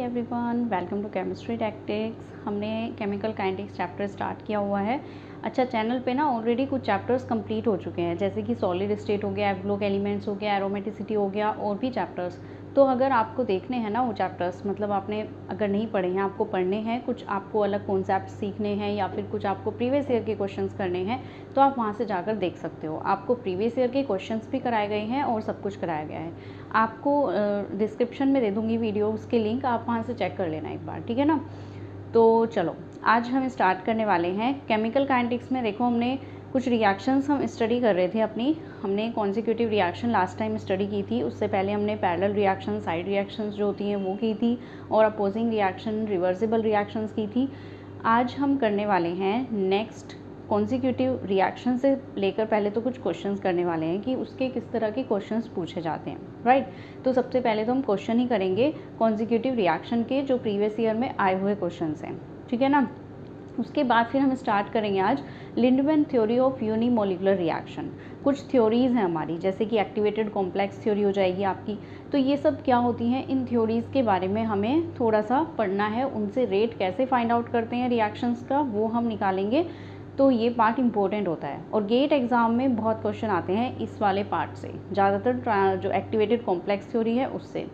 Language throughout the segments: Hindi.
Everyone, welcome to chemistry tactics. हमने केमिकल काइनेटिक्स चैप्टर स्टार्ट किया हुआ है। अच्छा, चैनल पे ना ऑलरेडी कुछ चैप्टर्स कंप्लीट हो चुके हैं, जैसे कि सॉलिड स्टेट हो गया, एब्लोक एलिमेंट्स हो गया, एरोमेटिसिटी हो गया, और भी चैप्टर्स। तो अगर आपको देखने हैं ना वो चैप्टर्स, मतलब आपने अगर नहीं पढ़े हैं, आपको पढ़ने हैं, कुछ आपको अलग कॉन्सेप्ट सीखने हैं या फिर कुछ आपको प्रीवियस ईयर के क्वेश्चंस करने हैं, तो आप वहाँ से जाकर देख सकते हो। आपको प्रीवियस ईयर के क्वेश्चंस भी कराए गए हैं और सब कुछ कराया गया है। आपको डिस्क्रिप्शन में दे दूँगी वीडियोस के लिंक, आप वहाँ से चेक कर लेना एक बार, ठीक है ना। तो चलो आज हम स्टार्ट करने वाले हैं केमिकल काइनेटिक्स में। देखो, हमने कुछ रिएक्शंस हम स्टडी कर रहे थे अपनी। हमने consecutive reaction last time study की थी, उससे पहले हमने पैरेलल रिएक्शन, साइड रिएक्शंस जो होती हैं वो की थी, और अपोजिंग रिएक्शन, रिवर्सिबल रिएक्शंस की थी। आज हम करने वाले हैं नेक्स्ट कॉन्जिक्यूटिव रिएक्शन से लेकर पहले तो कुछ क्वेश्चंस करने वाले हैं कि उसके किस तरह के क्वेश्चंस पूछे जाते हैं, राइट। तो सबसे पहले तो हम क्वेश्चन ही करेंगे कॉन्जिक्यूटिव रिएक्शन के, जो प्रीवियस ईयर में आए हुए क्वेश्चंस हैं, ठीक है ना। उसके बाद फिर हम स्टार्ट करेंगे आज Lindeman theory of unimolecular reaction. कुछ थ्योरीज़ हैं हमारी, जैसे कि एक्टिवेटेड कॉम्प्लेक्स थ्योरी हो जाएगी आपकी। तो ये सब क्या होती हैं, इन थ्योरीज़ के बारे में हमें थोड़ा सा पढ़ना है। उनसे रेट कैसे फाइंड आउट करते हैं रिएक्शंस का, वो हम निकालेंगे। तो ये पार्ट इंपॉर्टेंट होता है और गेट एग्ज़ाम में बहुत क्वेश्चन आते हैं इस वाले पार्ट से, ज़्यादातर जो एक्टिवेटेड कॉम्प्लेक्स थ्योरी है उससे,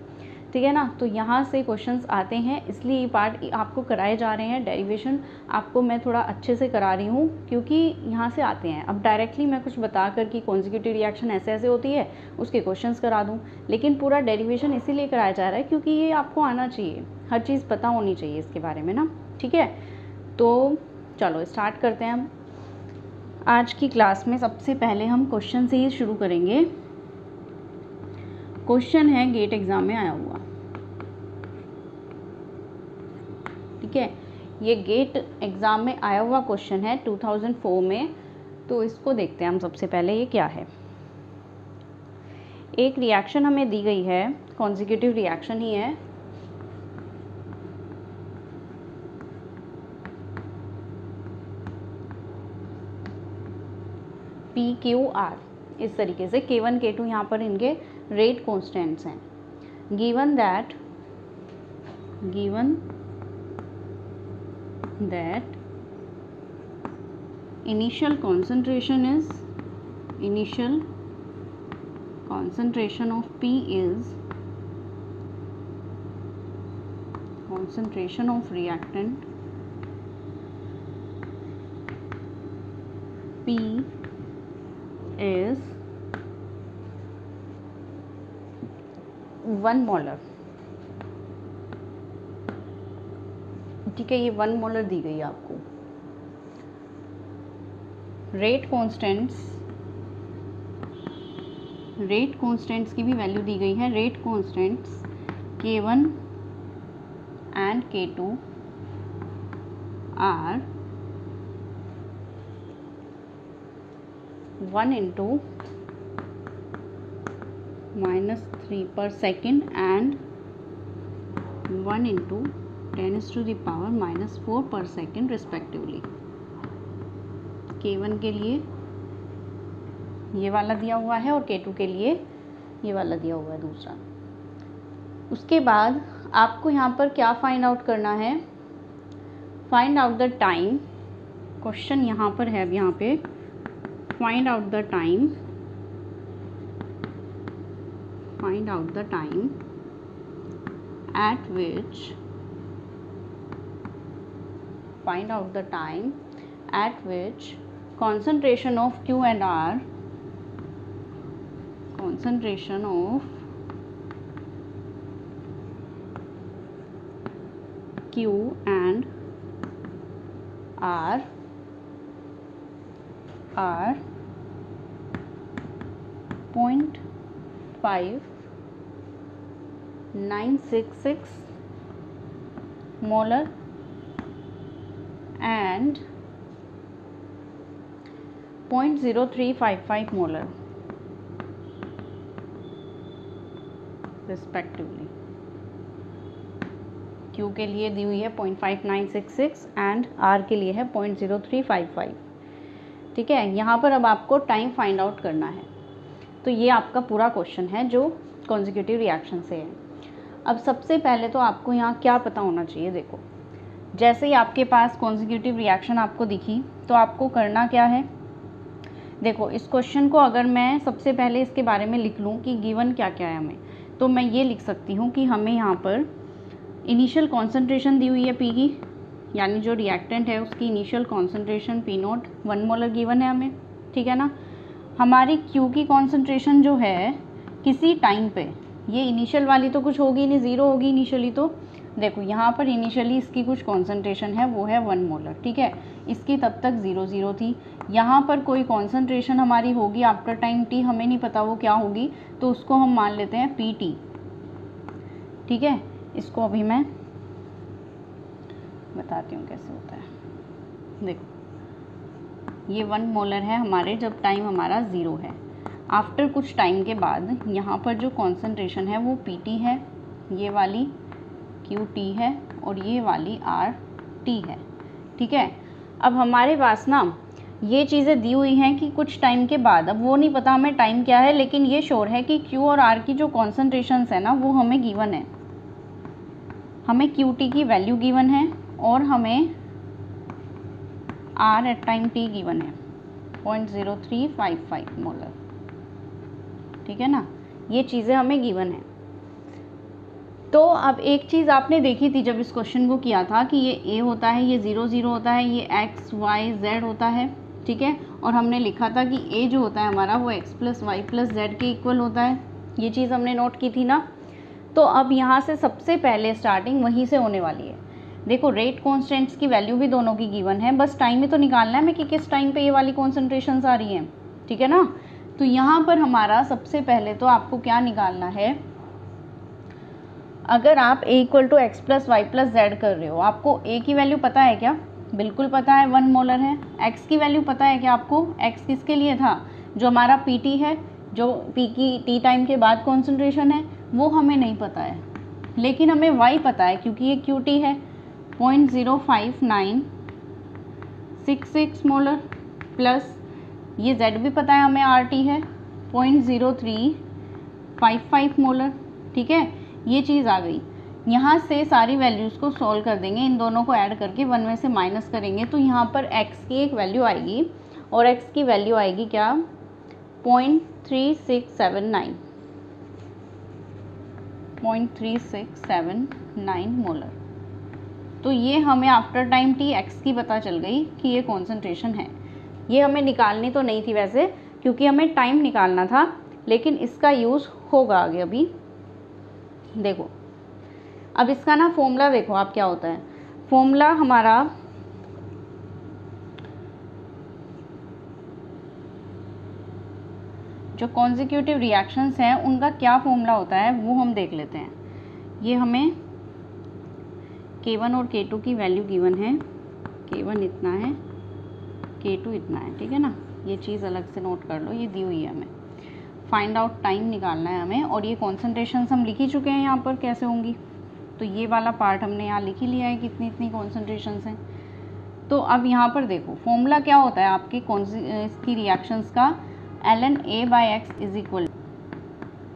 ठीक है ना। तो यहाँ से क्वेश्चंस आते हैं, इसलिए ये पार्ट आपको कराए जा रहे हैं। डेरिवेशन आपको मैं थोड़ा अच्छे से करा रही हूँ क्योंकि यहाँ से आते हैं। अब डायरेक्टली मैं कुछ बता कर कि कॉन्जिक्यूटिव रिएक्शन ऐसे ऐसे होती है, उसके क्वेश्चंस करा दूँ, लेकिन पूरा डेरिवेशन इसीलिए कराया जा रहा है क्योंकि ये आपको आना चाहिए, हर चीज़ पता होनी चाहिए इसके बारे में ना, ठीक है। तो चलो स्टार्ट करते हैं हम आज की क्लास में। सबसे पहले हम क्वेश्चन से ही शुरू करेंगे। क्वेश्चन है गेट एग्ज़ाम में आया हुआ, ठीक है। ये गेट एग्ज़ाम में आया हुआ क्वेश्चन है 2004 में। तो इसको देखते हैं हम सबसे पहले, ये क्या है। एक रिएक्शन हमें दी गई है, कॉन्जिक्यूटिव रिएक्शन ही है। PQR, इस तरीके से K1 K2 यहाँ पर इनके रेट कॉन्स्टेंट्स हैं। Given that initial concentration of P is concentration of reactant P is 1 molar, ठीक है। ये 1 मोलर दी गई है आपको। रेट कॉन्स्टेंट्स की भी वैल्यू दी गई है। Rate constants K1 and K2 are 1 into -3 per second and 1 into 10⁻⁻4 per second respectively। K1 के लिए ये वाला दिया हुआ है और K2 के लिए ये वाला दिया हुआ है दूसरा। उसके बाद आपको यहाँ पर क्या फाइंड आउट करना है, find out the time. Question यहाँ पर है, अब यहाँ पे find out the time at which concentration of Q and R are 0.5966 molar and 0.0355 molar respectively। Q के लिए दी हुई है 0.5966 एंड R के लिए है 0.0355, ठीक है। यहाँ पर अब आपको टाइम फाइंड आउट करना है। तो ये आपका पूरा क्वेश्चन है जो कॉन्जिक्यूटिव रिएक्शन से है। अब सबसे पहले तो आपको यहाँ क्या पता होना चाहिए, देखो जैसे ही आपके पास कॉन्जिक्यूटिव रिएक्शन आपको दिखी तो आपको करना क्या है। देखो इस क्वेश्चन को अगर मैं सबसे पहले इसके बारे में लिख लूँ कि गिवन क्या क्या है हमें, तो मैं ये लिख सकती हूँ कि हमें यहाँ पर इनिशियल कॉन्सेंट्रेशन दी हुई है पी की, यानी जो रिएक्टेंट है उसकी initial concentration P not 1 molar given है हमें, ठीक है ना। हमारी क्यू की कॉन्सेंट्रेशन जो है किसी टाइम पे, ये इनिशियल वाली तो कुछ होगी नहीं, ज़ीरो होगी इनिशियली, तो देखो यहाँ पर इनिशियली इसकी कुछ कॉन्सेंट्रेशन है वो है 1 मोलर, ठीक है। इसकी तब तक 0 थी। यहाँ पर कोई कॉन्सेंट्रेशन हमारी होगी आफ्टर टाइम टी, हमें नहीं पता वो क्या होगी, तो उसको हम मान लेते हैं पी टी, ठीक है। इसको अभी मैं बताती हूँ कैसे होता है। देखो ये 1 मोलर है हमारे जब टाइम हमारा 0 है। आफ्टर कुछ टाइम के बाद यहाँ पर जो कॉन्सेंट्रेशन है वो पी टी है, ये वाली क्यू टी है और ये वाली आर टी है, ठीक है। अब हमारे पास ना ये चीज़ें दी हुई हैं कि कुछ टाइम के बाद, अब वो नहीं पता हमें टाइम क्या है, लेकिन ये श्योर है कि क्यू और आर की जो कॉन्सेंट्रेशंस है ना वो हमें गिवन है। हमें क्यू टी की वैल्यू गिवन है और हमें R at time T given है 0.0355 मोलर, ठीक है ना। ये चीज़ें हमें गिवन है। तो अब एक चीज़ आपने देखी थी जब इस क्वेश्चन को किया था कि ये ए होता है, ये 0 होता है, ये एक्स वाई जेड होता है, ठीक है। और हमने लिखा था कि ए जो होता है हमारा वो X plus Y plus Z के इक्वल होता है, ये चीज़ हमने नोट की थी ना। तो अब यहाँ से सबसे पहले स्टार्टिंग वहीं से होने वाली है। देखो रेट कॉन्स्टेंट्स की वैल्यू भी दोनों की गिवन है, बस टाइम ही तो निकालना है हमें कि किस टाइम पे ये वाली कॉन्सेंट्रेशंस आ रही हैं, ठीक है ना। तो यहाँ पर हमारा सबसे पहले तो आपको क्या निकालना है, अगर आप a equal to X plus Y plus Z कर रहे हो, आपको a की वैल्यू पता है क्या? बिल्कुल पता है, 1 मोलर है। x की वैल्यू पता है क्या आपको? x किसके लिए था? जो हमारा pt है, जो p की t टाइम के बाद कॉन्सेंट्रेशन है, वो हमें नहीं पता है, लेकिन हमें y पता है क्योंकि ये qt है 0.05966 मोलर, प्लस ये z भी पता है हमें rt है 0.0355 मोलर, ठीक है। ये चीज़ आ गई। यहाँ से सारी वैल्यूज़ को सॉल्व कर देंगे, इन दोनों को ऐड करके 1 में से माइनस करेंगे, तो यहाँ पर x की एक वैल्यू आएगी और x की वैल्यू आएगी क्या? 0.3679 मोलर। तो ये हमें आफ्टर टाइम t x की पता चल गई कि ये कॉन्सेंट्रेशन है। ये हमें निकालनी तो नहीं थी वैसे, क्योंकि हमें टाइम निकालना था, लेकिन इसका यूज़ होगा आगे। अभी देखो, अब इसका ना फॉर्मूला देखो आप क्या होता है। फॉर्मूला हमारा जो कॉन्जिक्यूटिव रिएक्शंस हैं उनका क्या फॉर्मूला होता है वो हम देख लेते हैं। ये हमें K1 और K2 की वैल्यू गिवन है, K1 इतना है, K2 इतना है, ठीक है ना। ये चीज़ अलग से नोट कर लो, ये दी हुई है हमें। फाइंड आउट टाइम निकालना है हमें, और ये कॉन्सेंट्रेशंस हम लिख ही चुके हैं यहाँ पर कैसे होंगी, तो ये वाला पार्ट हमने यहाँ लिख ही लिया है कितनी इतनी कॉन्सेंट्रेशंस हैं। तो अब यहाँ पर देखो फॉर्मूला क्या होता है आपके इसकी रिएक्शंस का, ln(a/x इज इक्वल,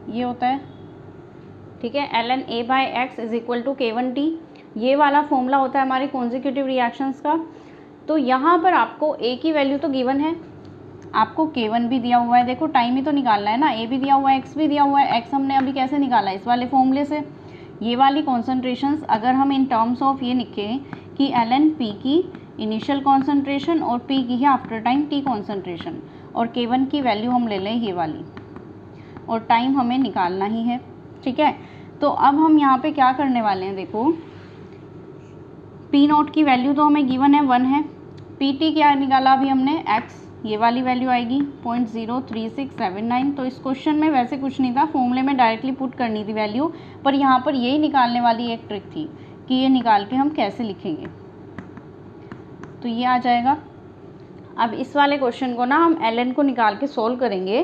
ये होता है, ठीक है। ln(a/x is equal to K1T, ये वाला फॉर्मूला होता है हमारे कॉन्जिक्यूटिव रिएक्शंस का। तो यहाँ पर आपको a की वैल्यू तो गिवन है, आपको K1 भी दिया हुआ है, देखो टाइम ही तो निकालना है ना, a भी दिया हुआ है, x भी दिया हुआ है। x हमने अभी कैसे निकाला, इस वाले फॉर्मूले से। ये वाली कॉन्सेंट्रेशंस अगर हम इन टर्म्स ऑफ ये लिखें कि ln p की इनिशियल कॉन्सेंट्रेशन और p की है आफ्टर टाइम t कॉन्सेंट्रेशन, और K1 की वैल्यू हम ले लें ये वाली, और टाइम हमें निकालना ही है, ठीक है। तो अब हम यहाँ पे क्या करने वाले हैं, देखो पी नॉट की वैल्यू तो हमें गिवन है 1 है, पी टी क्या निकाला अभी हमने x, ये वाली वैल्यू आएगी 0.03679। तो इस क्वेश्चन में वैसे कुछ नहीं था, फॉर्मूले में डायरेक्टली पुट करनी थी वैल्यू, पर यहाँ पर यही निकालने वाली एक ट्रिक थी कि ये निकाल के हम कैसे लिखेंगे। तो ये आ जाएगा। अब इस वाले क्वेश्चन को ना हम ln को निकाल के सोल्व करेंगे,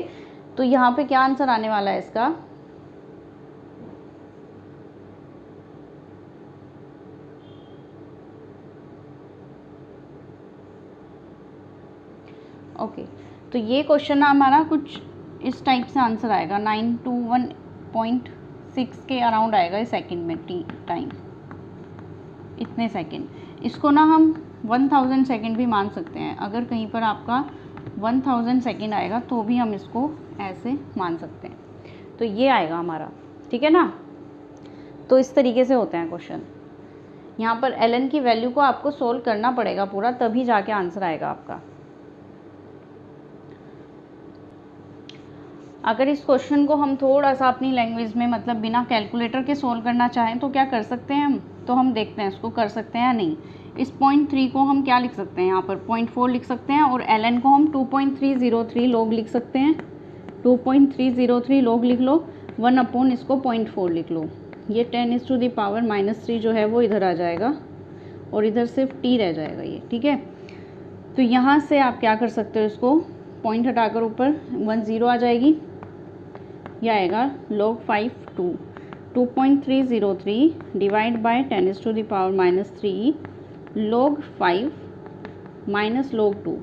तो यहाँ पे क्या आंसर आने वाला है इसका, ओके। तो ये क्वेश्चन हमारा कुछ इस टाइप से आंसर आएगा 921.6 6 के अराउंड आएगा सेकंड में टाइम, इतने सेकंड। इसको ना हम 1000 सेकंड भी मान सकते हैं, अगर कहीं पर आपका 1000 सेकंड आएगा तो भी हम इसको ऐसे मान सकते हैं। तो ये आएगा हमारा, ठीक है ना। तो इस तरीके से होते हैं क्वेश्चन। यहाँ पर ln की वैल्यू को आपको सोल्व करना पड़ेगा पूरा, तभी जाके आंसर आएगा आपका। अगर इस क्वेश्चन को हम थोड़ा सा अपनी लैंग्वेज में मतलब बिना कैलकुलेटर के सोल्व करना चाहें तो क्या कर सकते हैं हम, तो हम देखते हैं इसको कर सकते हैं या नहीं। इस 0.3 को हम क्या लिख सकते हैं, यहाँ पर 0.4 लिख सकते हैं, और ln को हम 2.303 log लिख सकते हैं। 2.303 log लिख लो, 1 अपॉन इसको 0.4 लिख लो। ये 10⁻³ जो है वो इधर आ जाएगा और इधर सिर्फ t रह जाएगा ये, ठीक है। तो यहाँ से आप क्या कर सकते हो, इसको पॉइंट हटाकर ऊपर 1 0 आ जाएगी, यह आएगा log 5 2। 2.303 divide by 10⁻³ log 5 minus log 2।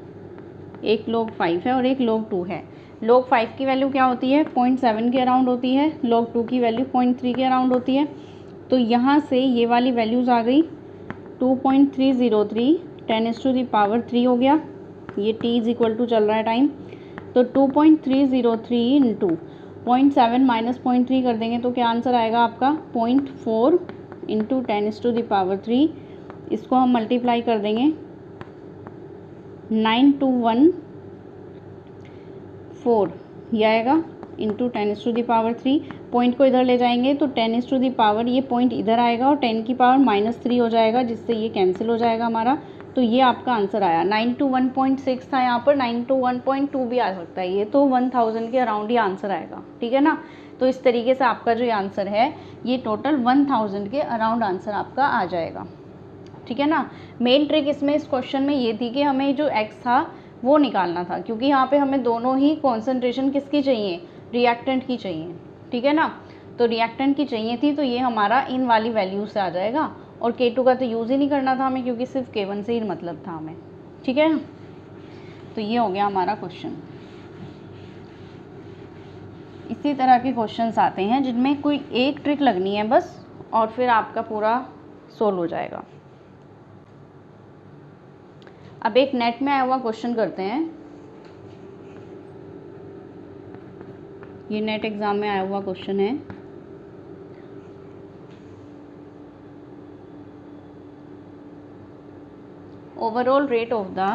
एक log 5 है और एक log 2 है। log 5 की वैल्यू क्या होती है, 0.7 के अराउंड होती है, log 2 की वैल्यू 0.3 के अराउंड होती है। तो यहाँ से ये वाली वैल्यूज़ आ गई, 2.303 10⁻³ हो गया, ये t = चल रहा है टाइम। तो 2.303 इंटू 0.7 माइनस 0.3 कर देंगे तो क्या आंसर आएगा आपका, 0.4 इंटू 10⁻³। इसको हम मल्टीप्लाई कर देंगे 9214, ये आएगा इंटू 10⁻³। पॉइंट को इधर ले जाएंगे तो 10⁻, ये पॉइंट इधर आएगा और 10⁻³ हो जाएगा, जिससे ये कैंसिल हो जाएगा हमारा। तो ये आपका आंसर आया। 921.6 था यहाँ पर, 921.2 भी आ सकता है, ये तो 1000 के अराउंड ही आंसर आएगा, ठीक है ना। तो इस तरीके से आपका जो आंसर है ये टोटल 1000 के अराउंड आंसर आपका आ जाएगा, ठीक है ना। मेन ट्रिक इसमें इस क्वेश्चन में ये थी कि हमें जो x था वो निकालना था, क्योंकि यहाँ पे हमें दोनों ही कॉन्सेंट्रेशन किसकी चाहिए, रिएक्टेंट की चाहिए, ठीक है ना। तो रिएक्टेंट की चाहिए थी, तो ये हमारा इन वाली वैल्यू से आ जाएगा। और K2 का तो यूज़ ही नहीं करना था हमें, क्योंकि सिर्फ K1 से ही मतलब था हमें, ठीक है। तो ये हो गया हमारा क्वेश्चन। इसी तरह के क्वेश्चंस आते हैं जिनमें कोई एक ट्रिक लगनी है बस, और फिर आपका पूरा सोल्व हो जाएगा। अब एक नेट में आया हुआ क्वेश्चन करते हैं, ये नेट एग्जाम में आया हुआ क्वेश्चन है। overall rate of the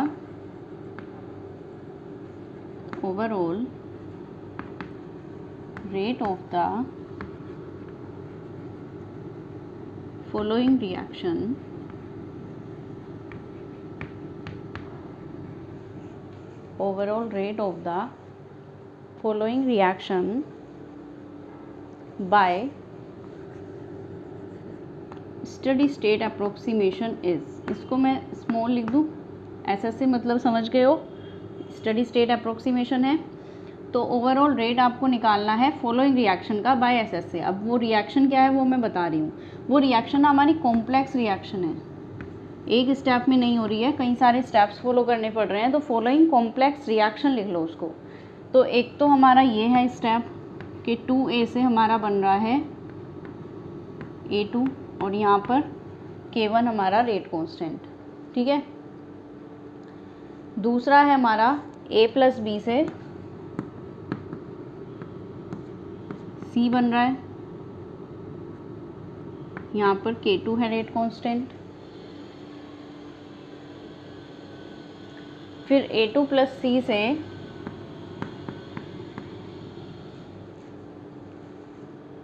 following reaction by steady state approximation is, इसको मैं स्मॉल लिख दूँ, एसएससी मतलब समझ गए हो, स्टडी स्टेट अप्रोक्सीमेशन है। तो ओवरऑल रेट आपको निकालना है फॉलोइंग रिएक्शन का बाय एसएससी। अब वो रिएक्शन क्या है वो मैं बता रही हूँ। वो रिएक्शन हमारी कॉम्प्लेक्स रिएक्शन है, एक स्टेप में नहीं हो रही है, कई सारे स्टेप्स फॉलो करने पड़ रहे हैं। तो फॉलोइंग कॉम्प्लेक्स रिएक्शन लिख लो उसको। तो एक तो हमारा ये है स्टेप कि 2A से हमारा बन रहा है A2, और यहाँ पर K1 हमारा रेट कांस्टेंट, ठीक है। दूसरा है हमारा A + B से C बन रहा है, यहाँ पर K2 है रेट कांस्टेंट। फिर A2 + C से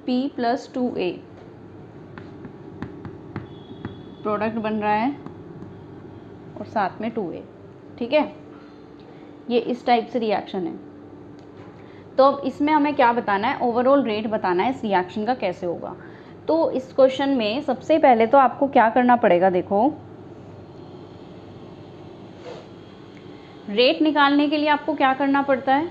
P + 2A प्रोडक्ट बन रहा है, और साथ में 2A, ठीक है। ये इस टाइप से रिएक्शन है। तो अब इसमें हमें क्या बताना है, ओवरऑल रेट बताना है इस रिएक्शन का कैसे होगा। तो इस क्वेश्चन में सबसे पहले तो आपको क्या करना पड़ेगा, देखो रेट निकालने के लिए आपको क्या करना पड़ता है,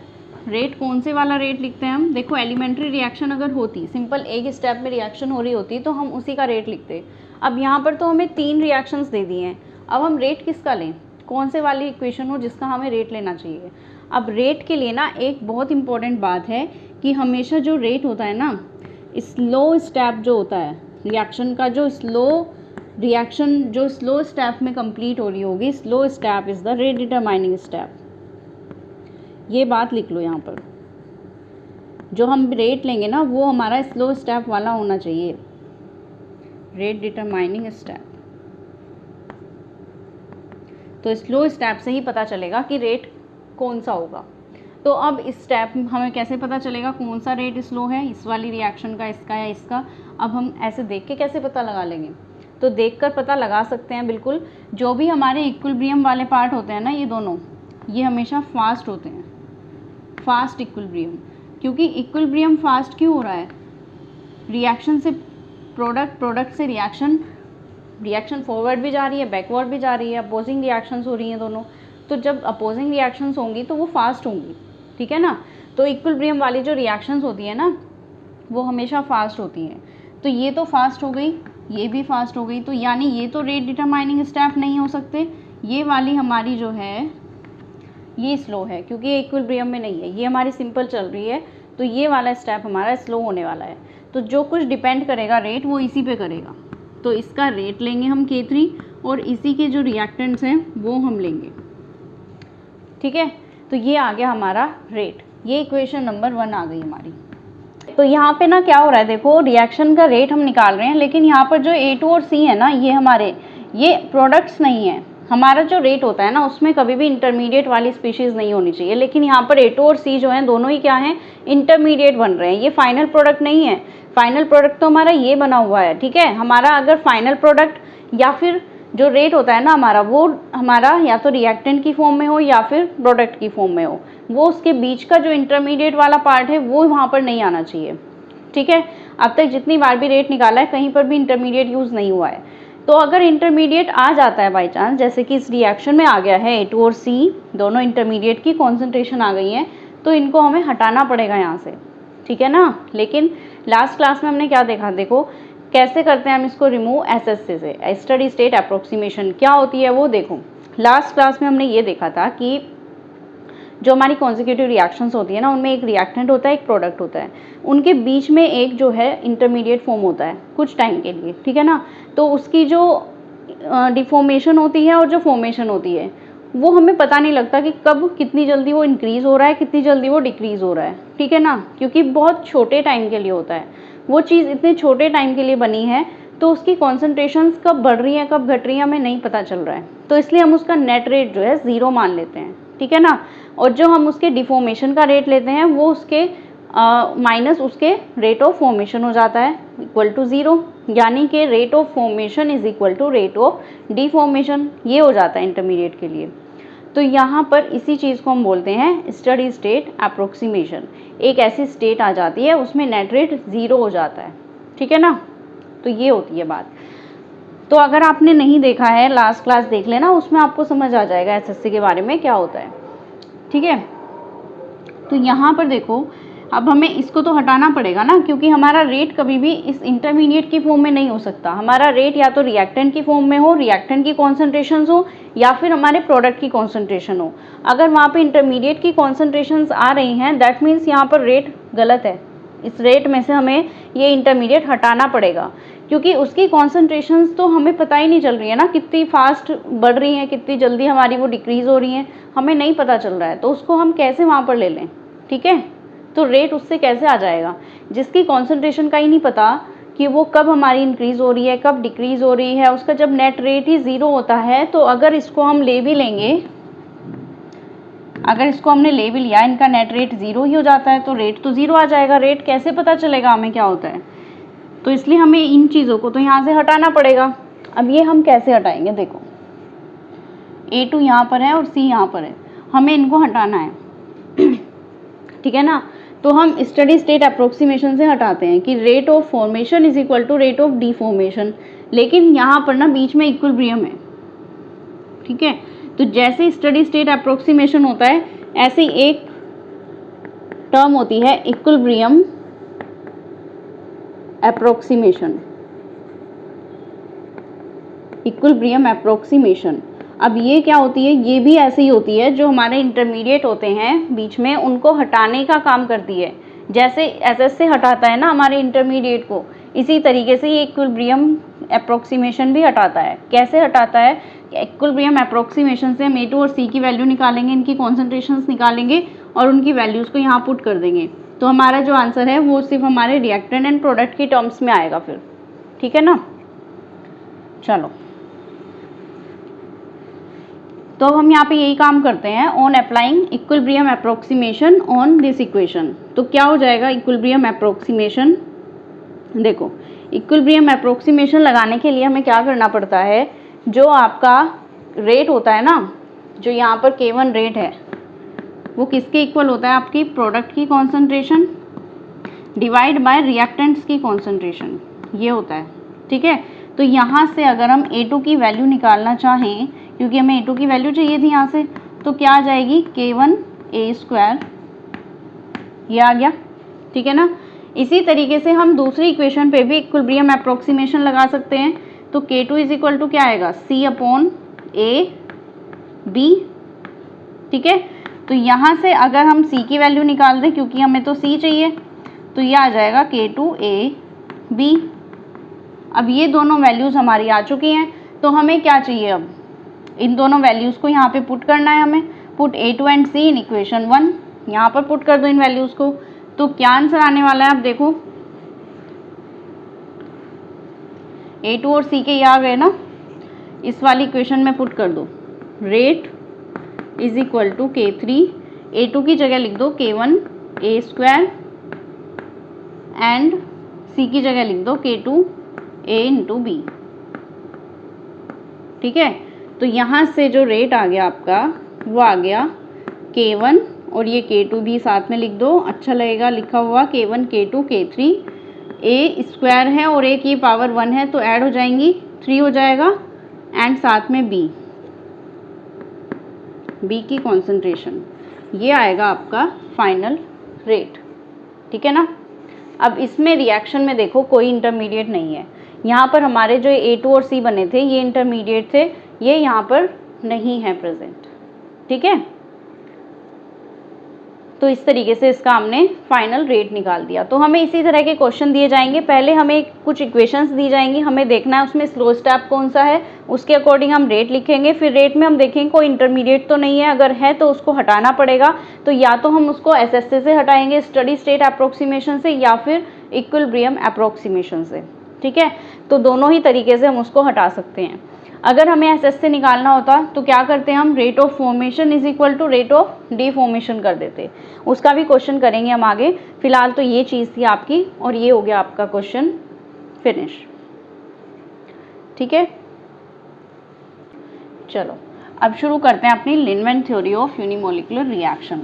रेट कौन से वाला रेट लिखते हैं हम। देखो एलिमेंट्री रिएक्शन अगर होती, सिंपल एक स्टेप में रिएक्शन हो रही होती, तो हम उसी का रेट लिखते। अब यहाँ पर तो हमें 3 रिएक्शंस दे दिए हैं, अब हम रेट किसका लें, कौन से वाली इक्वेशन हो जिसका हमें रेट लेना चाहिए। अब रेट के लिए ना एक बहुत इंपॉर्टेंट बात है कि हमेशा जो रेट होता है ना, स्लो स्टेप जो होता है रिएक्शन का, जो स्लो स्टेप में कंप्लीट हो रही होगी, slow step is the rate determining step. ये बात लिख लो यहाँ पर, जो हम रेट लेंगे ना वो हमारा स्लो स्टेप वाला होना चाहिए, रेट डिटरमाइनिंग स्टेप। तो स्लो स्टेप से ही पता चलेगा कि रेट कौन सा होगा। तो अब इस स्टेप हमें कैसे पता चलेगा कौन सा रेट स्लो है, इस वाली रिएक्शन का, इसका या इसका। अब हम ऐसे देख के कैसे पता लगा लेंगे, तो देखकर पता लगा सकते हैं बिल्कुल। जो भी हमारे इक्विलिब्रियम वाले पार्ट होते हैं ना, ये दोनों, ये हमेशा फास्ट होते हैं, फास्ट इक्विलिब्रियम। क्योंकि इक्विलिब्रियम फास्ट क्यों हो रहा है, रिएक्शन से प्रोडक्ट, प्रोडक्ट से रिएक्शन, रिएक्शन फॉरवर्ड भी जा रही है, बैकवर्ड भी जा रही है, अपोजिंग रिएक्शंस हो रही हैं दोनों। तो जब अपोजिंग रिएक्शंस होंगी तो वो फास्ट होंगी, ठीक है ना। तो इक्विलिब्रियम वाली जो रिएक्शंस होती है ना वो हमेशा फास्ट होती हैं। तो ये तो फास्ट हो गई, ये भी फास्ट हो गई, तो यानी ये तो रेट डिटरमाइनिंग स्टेप नहीं हो सकते। ये वाली हमारी जो है ये स्लो है, क्योंकि ये इक्विलिब्रियम में नहीं है, ये हमारी सिंपल चल रही है, तो ये वाला स्टेप हमारा स्लो होने वाला है। तो जो कुछ डिपेंड करेगा रेट वो इसी पे करेगा। तो इसका रेट लेंगे हम K3 और इसी के जो रिएक्टेंट्स हैं वो हम लेंगे, ठीक है। तो ये आ गया हमारा रेट, ये इक्वेशन नंबर 1 आ गई हमारी। तो यहाँ पे ना क्या हो रहा है, देखो रिएक्शन का रेट हम निकाल रहे हैं, लेकिन यहाँ पर जो A2 और C है ना, ये हमारे ये प्रोडक्ट्स नहीं है। हमारा जो रेट होता है ना उसमें कभी भी इंटरमीडिएट वाली स्पीशीज़ नहीं होनी चाहिए, लेकिन यहाँ पर A2 और C जो हैं दोनों ही क्या हैं, इंटरमीडिएट बन रहे हैं। ये फाइनल प्रोडक्ट नहीं है, फाइनल प्रोडक्ट तो हमारा ये बना हुआ है, ठीक है। हमारा अगर फाइनल प्रोडक्ट या फिर जो रेट होता है ना हमारा, वो हमारा या तो रिएक्टेंट की फॉर्म में हो या फिर प्रोडक्ट की फॉर्म में हो, वो उसके बीच का जो इंटरमीडिएट वाला पार्ट है वो वहाँ पर नहीं आना चाहिए, ठीक है। अब तक जितनी बार भी रेट निकाला है कहीं पर भी इंटरमीडिएट यूज़ नहीं हुआ है। तो अगर इंटरमीडिएट आ जाता है बाई चांस, जैसे कि इस रिएक्शन में आ गया है A2 और C दोनों इंटरमीडिएट की कॉन्सेंट्रेशन आ गई है, तो इनको हमें हटाना पड़ेगा यहाँ से, ठीक है ना। लेकिन लास्ट क्लास में हमने क्या देखा, देखो कैसे करते हैं हम इसको रिमूव, SSC से, स्टडी स्टेट अप्रोक्सीमेशन क्या होती है वो देखो। लास्ट क्लास में हमने ये देखा था कि जो हमारी कॉन्जिक्यूटिव रिएक्शंस होती है ना, उनमें एक रिएक्टेंट होता है, एक प्रोडक्ट होता है, उनके बीच में एक जो है इंटरमीडिएट फॉर्म होता है कुछ टाइम के लिए, ठीक है ना। तो उसकी जो डिफॉर्मेशन होती है और जो फॉर्मेशन होती है वो हमें पता नहीं लगता कि कब कितनी जल्दी वो इंक्रीज़ हो रहा है, कितनी जल्दी वो डिक्रीज़ हो रहा है, ठीक है ना, क्योंकि बहुत छोटे टाइम के लिए होता है वो चीज़, इतने छोटे टाइम के लिए बनी है, तो उसकी कॉन्सेंट्रेशंस कब बढ़ रही हैं कब घट रही हैं हमें नहीं पता चल रहा है। तो इसलिए हम उसका नेट रेट जो है 0 मान लेते हैं, ठीक है ना। और जो हम उसके डिफॉर्मेशन का रेट लेते हैं वो उसके माइनस उसके रेट ऑफ फॉर्मेशन हो जाता है इक्वल टू 0, यानी कि rate of formation is equal to rate of deformation, ये हो जाता है इंटरमीडिएट के लिए। तो यहाँ पर इसी चीज़ को हम बोलते हैं स्टडी स्टेट अप्रोक्सीमेशन। एक ऐसी स्टेट आ जाती है उसमें नेट रेट 0 हो जाता है, ठीक है ना। तो ये होती है बात। तो अगर आपने नहीं देखा है लास्ट क्लास देख लेना, उसमें आपको समझ आ जाएगा SSC के बारे में क्या होता है, ठीक है। तो यहाँ पर देखो अब हमें इसको तो हटाना पड़ेगा ना, क्योंकि हमारा रेट कभी भी इस इंटरमीडिएट की फॉर्म में नहीं हो सकता। हमारा रेट या तो रिएक्टेंट की फॉर्म में हो, रिएक्टेंट की कॉन्सेंट्रेशन हो, या फिर हमारे प्रोडक्ट की कॉन्सेंट्रेशन हो। अगर वहाँ पे इंटरमीडिएट की कॉन्सेंट्रेशंस आ रही हैं दैट मीन्स यहाँ पर रेट गलत है। इस रेट में से हमें ये इंटरमीडिएट हटाना पड़ेगा, क्योंकि उसकी कॉन्सेंट्रेशंस तो हमें पता ही नहीं चल रही है ना, कितनी फास्ट बढ़ रही हैं, कितनी जल्दी हमारी वो डिक्रीज़ हो रही हैं, हमें नहीं पता चल रहा है। तो उसको हम कैसे वहाँ पर ले लें, ठीक है। तो रेट उससे कैसे आ जाएगा, जिसकी कॉन्सेंट्रेशन का ही नहीं पता कि वो कब हमारी इंक्रीज़ हो रही है कब डिक्रीज़ हो रही है, उसका जब नेट रेट ही 0 होता है। तो अगर इसको हम ले भी लेंगे, अगर इसको हमने ले भी लिया, इनका नेट रेट 0 ही हो जाता है, तो रेट तो 0 आ जाएगा। रेट कैसे पता चलेगा हमें क्या होता है, तो इसलिए हमें इन चीज़ों को तो यहाँ से हटाना पड़ेगा। अब ये हम कैसे हटाएंगे, देखो A2 यहाँ पर है और C यहाँ पर है, हमें इनको हटाना है, ठीक है ना। तो हम स्टडी स्टेट अप्रोक्सीमेशन से हटाते हैं कि rate of formation is equal to rate of deformation, लेकिन यहाँ पर ना बीच में इक्विलिब्रियम है, ठीक है। तो जैसे स्टडी स्टेट अप्रोक्सीमेशन होता है ऐसे एक टर्म होती है इक्विलिब्रियम अप्रोक्सीमेशन, इक्विलिब्रियम अप्रोक्सीमेशन। अब ये क्या होती है, ये भी ऐसे ही होती है, जो हमारे इंटरमीडिएट होते हैं बीच में उनको हटाने का काम करती है। जैसे SS से हटाता है ना हमारे इंटरमीडिएट को, इसी तरीके से ये इक्विलिब्रियम अप्रोक्सीमेशन भी हटाता है। कैसे हटाता है? इक्विलिब्रियम अप्रोक्सीमेशन से हम A2 और C की वैल्यू निकालेंगे, इनकी कॉन्सेंट्रेशंस निकालेंगे और उनकी वैल्यूज़ को यहाँ पुट कर देंगे, तो हमारा जो आंसर है वो सिर्फ हमारे रिएक्टेंट एंड प्रोडक्ट की टर्म्स में आएगा फिर, ठीक है ना। चलो, तो अब हम यहाँ पे यही काम करते हैं, on applying equilibrium approximation on this equation. तो क्या हो जाएगा इक्विलिब्रियम अप्रोक्सीमेशन? देखो, इक्विलिब्रियम अप्रोक्सीमेशन लगाने के लिए हमें क्या करना पड़ता है, जो आपका रेट होता है ना, जो यहाँ पर K1 रेट है, वो किसके इक्वल होता है? आपकी प्रोडक्ट की कॉन्सेंट्रेशन डिवाइड बाय रिएक्टेंट्स की कॉन्सेंट्रेशन, ये होता है, ठीक है। तो यहाँ से अगर हम A2 की वैल्यू निकालना चाहें, क्योंकि हमें A2 की वैल्यू चाहिए थी यहाँ से, तो क्या आ जाएगी? K1A², ये आ गया, ठीक है ना। इसी तरीके से हम दूसरी इक्वेशन पे भी इक्विलिब्रियम अप्रोक्सीमेशन लगा सकते हैं। तो K2 इज इक्वल टू क्या आएगा? C/AB, ठीक है। तो यहाँ से अगर हम C की वैल्यू निकाल दें, क्योंकि हमें तो C चाहिए, तो ये आ जाएगा K2AB। अब ये दोनों वैल्यूज़ हमारी आ चुकी हैं, तो हमें क्या चाहिए? अब इन दोनों वैल्यूज़ को यहाँ पे पुट करना है हमें। Put A2 and C in equation 1, यहाँ पर पुट कर दो इन वैल्यूज़ को। तो क्या आंसर आने वाला है? आप देखो, A2 और C के ये आ गए ना, इस वाली इक्वेशन में पुट कर दो। Rate is equal to K3, A2 की जगह लिख दो K1A² एंड C की जगह लिख दो K2A/B, ठीक है। तो यहाँ से जो रेट आ गया आपका, वो आ गया K1 और ये K2 भी साथ में लिख दो, अच्छा लगेगा लिखा हुआ K1 K2 K3, A² है और एक ये पावर 1 है, तो ऐड हो जाएंगी, 3 हो जाएगा, एंड साथ में B की कॉन्सेंट्रेशन, ये आएगा आपका फाइनल रेट, ठीक है ना। अब इसमें रिएक्शन में देखो कोई इंटरमीडिएट नहीं है, यहाँ पर हमारे जो A2 और C बने थे ये इंटरमीडिएट थे, ये यहाँ पर नहीं है प्रेजेंट, ठीक है। तो इस तरीके से इसका हमने फाइनल रेट निकाल दिया। तो हमें इसी तरह के क्वेश्चन दिए जाएंगे, पहले हमें कुछ इक्वेशंस दी जाएंगी, हमें देखना है उसमें स्लो स्टेप कौन सा है, उसके अकॉर्डिंग हम रेट लिखेंगे। फिर रेट में हम देखेंगे कोई इंटरमीडिएट तो नहीं है, अगर है तो उसको हटाना पड़ेगा। तो या तो हम उसको SSA से हटाएंगे, स्टडी स्टेट अप्रोक्सीमेशन से, या फिर इक्विलिब्रियम अप्रोक्सीमेशन से, ठीक है। तो दोनों ही तरीके से हम उसको हटा सकते हैं। अगर हमें SS से निकालना होता तो क्या करते हैं हम? Rate of formation is equal to rate of deformation कर देते। उसका भी क्वेश्चन करेंगे हम आगे, फिलहाल तो ये चीज़ थी आपकी, और ये हो गया आपका क्वेश्चन फिनिश, ठीक है। चलो अब शुरू करते हैं अपनी Lindemann theory of unimolecular reaction.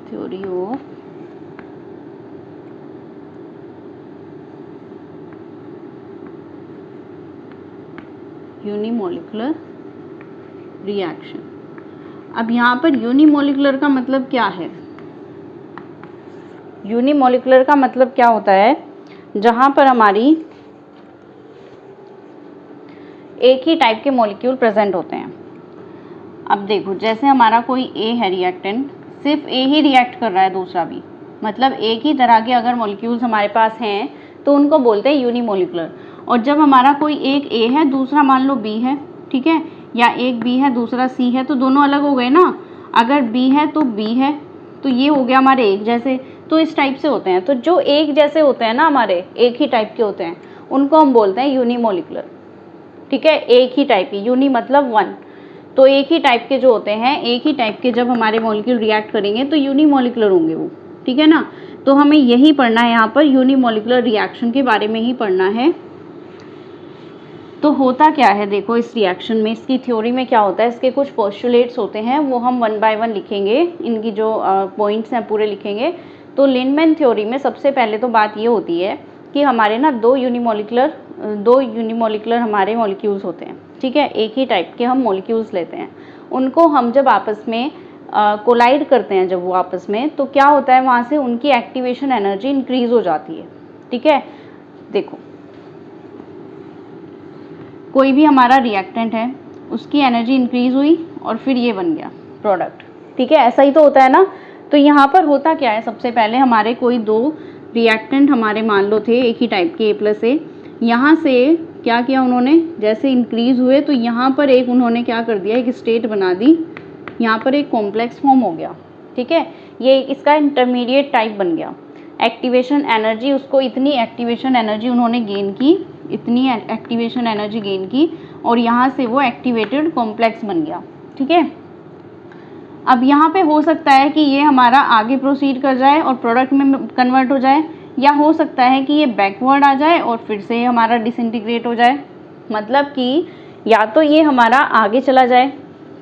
Theory of unimolecular reaction. अब यहाँ पर यूनिमोलिकुलर का मतलब क्या है? यूनिमोलिकुलर का मतलब क्या होता है? जहाँ पर हमारी एक ही टाइप के मॉलिक्यूल प्रेजेंट होते हैं। अब देखो, जैसे हमारा कोई A है रिएक्टेंट, सिर्फ A ही रिएक्ट कर रहा है, दूसरा भी, मतलब एक ही तरह के अगर मॉलिक्यूल्स हमारे पास हैं तो उनको बोलते हैं यूनिमोलिकुलर। और जब हमारा कोई एक A है, दूसरा मान लो B है, ठीक है, या एक B है दूसरा C है, तो दोनों अलग हो गए ना। अगर B है तो B है, तो ये हो गया हमारे एक जैसे। तो इस टाइप से होते हैं। तो जो एक जैसे होते हैं ना, हमारे एक ही टाइप के होते हैं, उनको हम बोलते हैं यूनिमोलिकुलर, ठीक है। एक ही टाइप की, यूनि मतलब 1, तो एक ही टाइप के जो होते हैं, एक ही टाइप के जब हमारे मॉलिक्यूल रिएक्ट करेंगे तो यूनिमोलिकुलर होंगे वो, ठीक है ना। तो हमें यही पढ़ना है, यहाँ पर यूनिमोलिकुलर रिएक्शन के बारे में ही पढ़ना है। तो होता क्या है देखो इस रिएक्शन में, इसकी थ्योरी में क्या होता है, इसके कुछ पोस्टुलेट्स होते हैं, वो हम 1 बाय 1 लिखेंगे, इनकी जो पॉइंट्स हैं पूरे लिखेंगे। तो लिनमैन थ्योरी में सबसे पहले तो बात ये होती है कि हमारे ना दो यूनिमोलिकुलर हमारे मॉलिक्यूल्स होते हैं, ठीक है। एक ही टाइप के हम मॉलिक्यूल्स लेते हैं, उनको हम जब आपस में कोलाइड करते हैं जब वो आपस में, तो क्या होता है वहाँ से उनकी एक्टिवेशन एनर्जी इंक्रीज हो जाती है। ठीक है, देखो कोई भी हमारा रिएक्टेंट है, उसकी एनर्जी इंक्रीज हुई और फिर ये बन गया प्रोडक्ट। ठीक है, ऐसा ही तो होता है ना। तो यहाँ पर होता क्या है, सबसे पहले हमारे कोई दो रिएक्टेंट हमारे मान लो थे एक ही टाइप के A+A, यहाँ से क्या किया उन्होंने, जैसे इंक्रीज हुए तो यहाँ पर एक उन्होंने क्या कर दिया, एक स्टेट बना दी, यहाँ पर एक कॉम्प्लेक्स फॉर्म हो गया। ठीक है, ये इसका इंटरमीडिएट टाइप बन गया। एक्टिवेशन एनर्जी, उसको इतनी एक्टिवेशन एनर्जी उन्होंने गेन की, इतनी एक्टिवेशन एनर्जी गेन की और यहाँ से वो एक्टिवेटेड कॉम्प्लेक्स बन गया। ठीक है, अब यहाँ पे हो सकता है कि ये हमारा आगे प्रोसीड कर जाए और प्रोडक्ट में कन्वर्ट हो जाए, या हो सकता है कि ये बैकवर्ड आ जाए और फिर से हमारा डिसइंटीग्रेट हो जाए। मतलब कि या तो ये हमारा आगे चला जाए,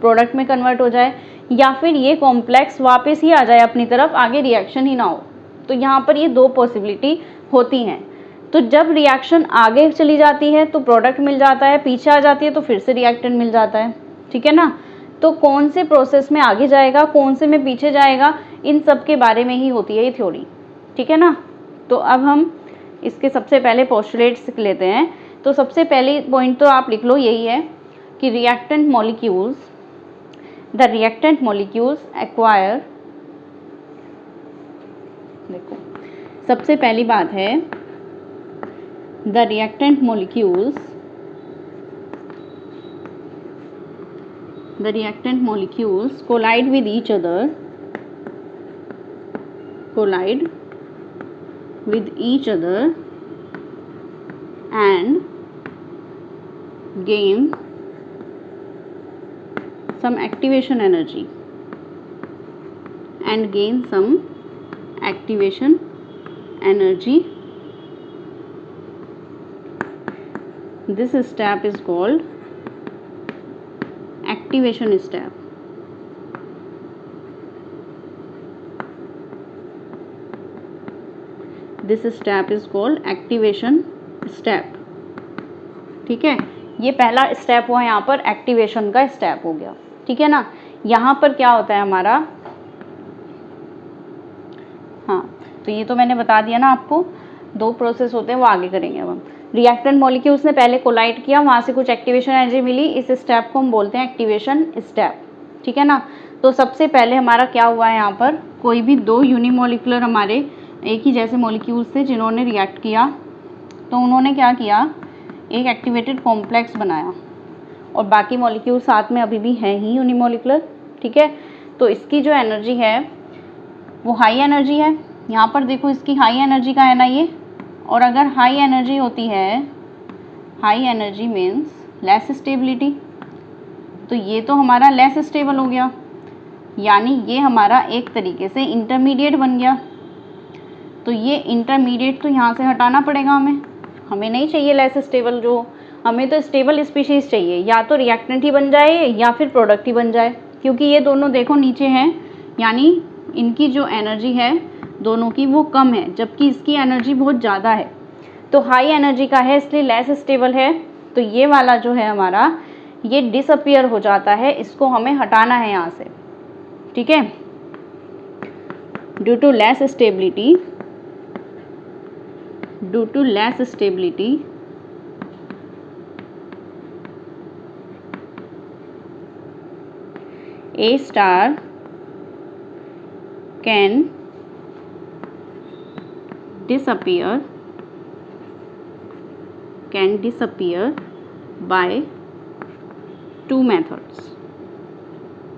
प्रोडक्ट में कन्वर्ट हो जाए, या फिर ये कॉम्प्लेक्स वापस ही आ जाए अपनी तरफ, आगे रिएक्शन ही ना हो। तो यहाँ पर ये दो पॉसिबिलिटी होती हैं। तो जब रिएक्शन आगे चली जाती है तो प्रोडक्ट मिल जाता है, पीछे आ जाती है तो फिर से रिएक्टेंट मिल जाता है। ठीक है ना, तो कौन से प्रोसेस में आगे जाएगा, कौन से में पीछे जाएगा, इन सब के बारे में ही होती है ये थ्योरी। ठीक है ना, तो अब हम इसके सबसे पहले पोस्टुलेट्स लिख लेते हैं। तो सबसे पहले पॉइंट तो आप लिख लो, यही है कि reactant molecules, the reactant molecules acquire, देखो सबसे पहली बात है the reactant molecules, the reactant molecules collide with each other, collide with each other and gain some activation energy, and gain some activation energy. This step is called activation step. This step is called activation step. ठीक है, ये पहला स्टेप हुआ यहाँ पर, एक्टिवेशन का स्टेप हो गया। ठीक है ना, यहाँ पर क्या होता है हमारा, हाँ तो ये तो मैंने बता दिया ना आपको, दो प्रोसेस होते हैं वो आगे करेंगे अब हम। रिएक्टेंट मॉलिक्यूल्स ने पहले कोलाइड किया, वहाँ से कुछ एक्टिवेशन एनर्जी मिली, इस स्टेप को हम बोलते हैं एक्टिवेशन स्टेप। ठीक है ना, तो सबसे पहले हमारा क्या हुआ है यहाँ पर, कोई भी दो यूनिमोलिकुलर हमारे एक ही जैसे मॉलिक्यूल्स थे जिन्होंने रिएक्ट किया, तो उन्होंने क्या किया, एक एक्टिवेटेड कॉम्प्लेक्स बनाया और बाकी मॉलिक्यूल साथ में अभी भी हैं ही यूनिमोलिकुलर। ठीक है, तो इसकी जो एनर्जी है वो हाई एनर्जी है। यहाँ पर देखो इसकी हाई एनर्जी का है ना ये, और अगर हाई एनर्जी होती है, high energy means less stability, तो ये तो हमारा लेस स्टेबल हो गया, यानी ये हमारा एक तरीके से इंटरमीडिएट बन गया। तो ये इंटरमीडिएट तो यहाँ से हटाना पड़ेगा हमें नहीं चाहिए लेस स्टेबल, जो हमें तो स्टेबल स्पीशीज़ चाहिए, या तो रिएक्टेंट ही बन जाए या फिर प्रोडक्ट ही बन जाए, क्योंकि ये दोनों देखो नीचे हैं, यानी इनकी जो एनर्जी है दोनों की वो कम है, जबकि इसकी एनर्जी बहुत ज़्यादा है। तो हाई एनर्जी का है इसलिए लेस स्टेबल है, तो ये वाला जो है हमारा ये डिसअपियर हो जाता है, इसको हमें हटाना है यहाँ से। ठीक है, due to less stability, due to less stability A star can disappear by two methods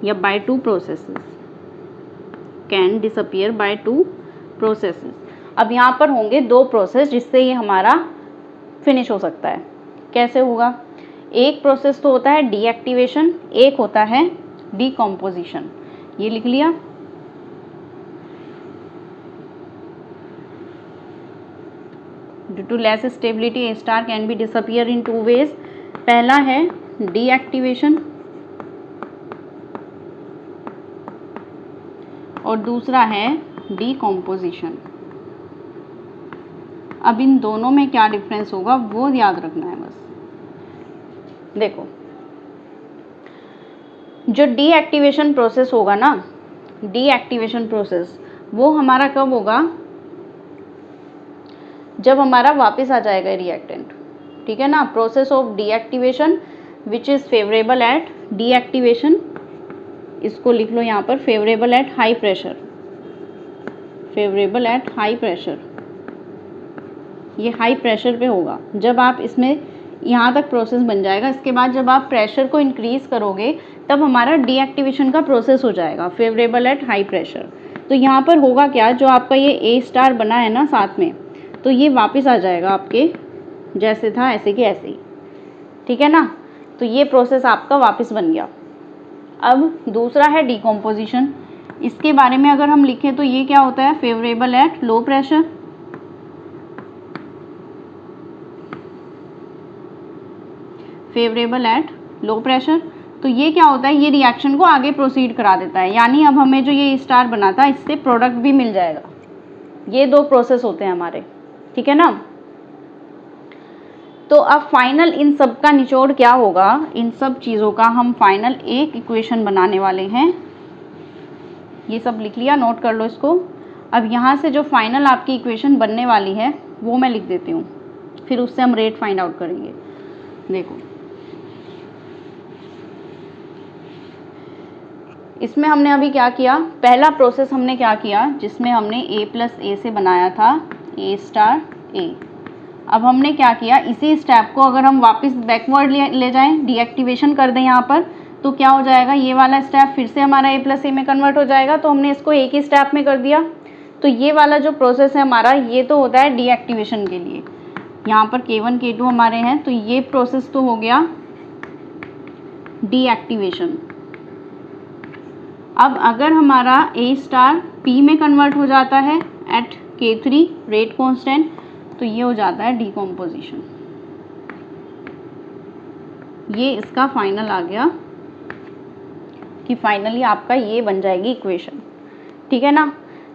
या by two processes, can disappear by two processes। अब यहाँ पर होंगे दो प्रोसेस जिससे ये हमारा फिनिश हो सकता है। कैसे होगा, एक प्रोसेस तो होता है डीएक्टिवेशन, एक होता है डीकम्पोजिशन। ये लिख लिया। Due to less stability A star can be disappear in two ways. पहला है डीएक्टिवेशन और दूसरा है डीकम्पोजिशन। अब इन दोनों में क्या डिफरेंस होगा वो याद रखना है बस। देखो, जो डीएक्टिवेशन प्रोसेस होगा ना, डीएक्टिवेशन प्रोसेस, वो हमारा कब होगा, जब हमारा वापस आ जाएगा रिएक्टेंट, ठीक है ना। Process of deactivation which is favourable at deactivation, इसको लिख लो यहाँ पर, favourable at high pressure, favourable at high pressure, ये हाई प्रेशर पे होगा। जब आप इसमें यहाँ तक प्रोसेस बन जाएगा, इसके बाद जब आप प्रेशर को इंक्रीज़ करोगे तब हमारा डीएक्टिवेशन का प्रोसेस हो जाएगा, फेवरेबल एट हाई प्रेशर। तो यहाँ पर होगा क्या, जो आपका ये ए स्टार बना है ना साथ में, तो ये वापस आ जाएगा आपके जैसे था ऐसे कि ऐसे ही, ठीक है ना। तो ये प्रोसेस आपका वापस बन गया। अब दूसरा है डिकम्पोजिशन, इसके बारे में अगर हम लिखें तो ये क्या होता है, favourable at low pressure, favourable at low pressure. तो ये क्या होता है, ये रिएक्शन को आगे प्रोसीड करा देता है, यानी अब हमें जो ये स्टार बना था इससे प्रोडक्ट भी मिल जाएगा। ये दो प्रोसेस होते हैं हमारे, ठीक है ना। तो अब फाइनल इन सब का निचोड़ क्या होगा, इन सब चीज़ों का हम फाइनल एक इक्वेशन बनाने वाले हैं। ये सब लिख लिया, नोट कर लो इसको। अब यहाँ से जो फाइनल आपकी इक्वेशन बनने वाली है वो मैं लिख देती हूँ, फिर उससे हम रेट फाइंड आउट करेंगे। देखो इसमें हमने अभी क्या किया, पहला प्रोसेस हमने क्या किया, जिसमें हमने a प्लस ए से बनाया था a स्टार a। अब हमने क्या किया, इसी स्टेप को अगर हम वापस बैकवर्ड ले जाएं, डीएक्टिवेशन कर दें यहाँ पर, तो क्या हो जाएगा, ये वाला स्टेप फिर से हमारा a प्लस ए में कन्वर्ट हो जाएगा। तो हमने इसको एक ही स्टेप में कर दिया। तो ये वाला जो प्रोसेस है हमारा, ये तो होता है डीएक्टिवेशन के लिए। यहाँ पर K1 K2 हमारे हैं, तो ये प्रोसेस तो हो गया डीएक्टिवेशन। अब अगर हमारा A स्टार P में कन्वर्ट हो जाता है एट K3 रेट कांस्टेंट, तो ये हो जाता है डिकम्पोजिशन। ये इसका फाइनल आ गया कि फाइनली आपका ये बन जाएगी इक्वेशन, ठीक है ना।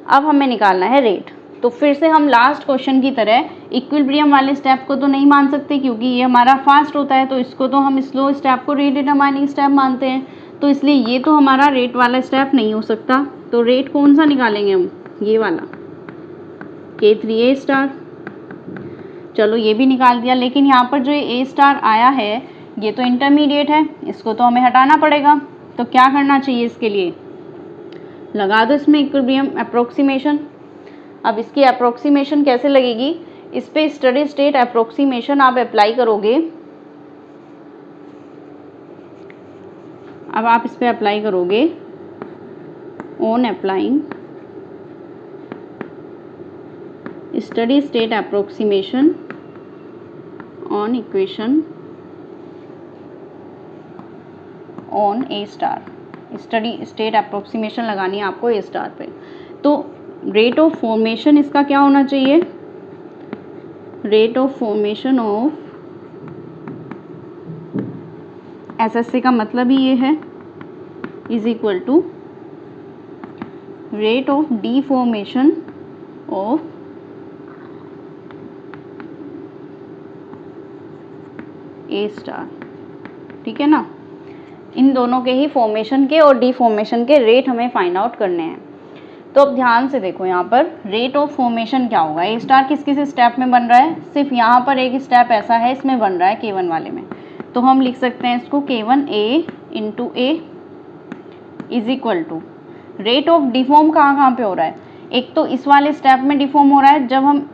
अब हमें निकालना है रेट। तो फिर से हम लास्ट क्वेश्चन की तरह इक्विलिब्रियम वाले स्टेप को तो नहीं मान सकते, क्योंकि ये हमारा फास्ट होता है, तो इसको तो हम स्लो स्टेप को रीडिटरमाइनिंग स्टेप मानते हैं, तो इसलिए ये तो हमारा रेट वाला स्टेप नहीं हो सकता। तो रेट कौन सा निकालेंगे हम, ये वाला K3A स्टार। चलो ये भी निकाल दिया, लेकिन यहाँ पर जो A स्टार आया है ये तो इंटरमीडिएट है, इसको तो हमें हटाना पड़ेगा। तो क्या करना चाहिए, इसके लिए लगा दो इसमें इक्विलिब्रियम अप्रोक्सीमेशन। अब इसकी अप्रोक्सीमेशन कैसे लगेगी, इस पे स्टडी स्टेट अप्रोक्सीमेशन आप अप्लाई करोगे। अब आप इस पे अप्लाई करोगे, on applying steady state approximation on equation on A star. Steady state approximation लगानी है आपको A स्टार पे। तो रेट ऑफ फॉर्मेशन इसका क्या होना चाहिए, rate of formation of SSA का मतलब ही ये है, is equal to rate of deformation of A star, ठीक है ना। इन दोनों के ही फॉर्मेशन के और डीफॉर्मेशन के रेट हमें फाइंड आउट करने हैं। तो अब ध्यान से देखो, यहाँ पर रेट ऑफ फॉर्मेशन क्या होगा, A स्टार किस किस स्टेप में बन रहा है, सिर्फ यहाँ पर एक स्टेप ऐसा है इसमें बन रहा है K1 वाले में। तो हम लिख सकते हैं इसको K1A into A is equal to rate of deform कहाँ पे हो रहा है, एक तो इस वाले स्टेप में डिफॉर्म हो रहा है जब हम,